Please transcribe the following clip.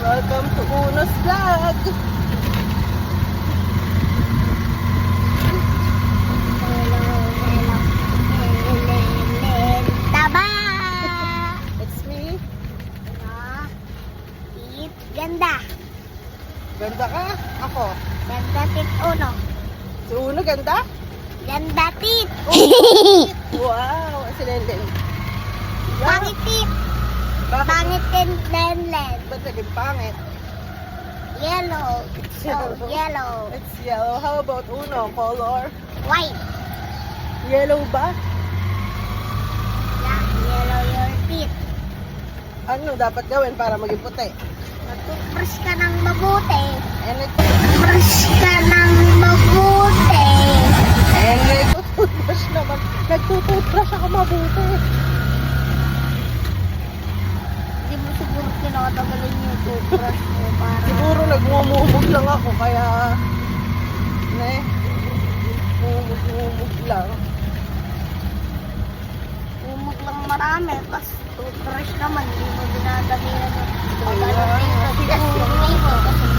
Welcome to Uno's Vlog. Taba! It's me. Ganda. Ganda ka? Ako. Ganda tit uno. Si Uno ganda? Ganda tit. Wow, si Lenlen. Pangit tit. Bakit? Pangit din len. Ba't naging pangit? Yellow. So yellow. It's yellow. How about Uno? Color? White. Yellow ba? Yeah, yellow your teeth. Ano dapat gawin para maging puti? Mag-toothbrush ka ng mabuti. And Brush ka ng mabuti. nagtututbrush naman. Nagtututbrush ako mabuti. Hindi mo siguro kinakatagalan yung toothbrush mo para... Siguro nagmumumog lang ako kaya mumug lang. Umog lang marami. Tapos toothbrush naman, hindi mo dinadamihan yung... Kaya, Siguro,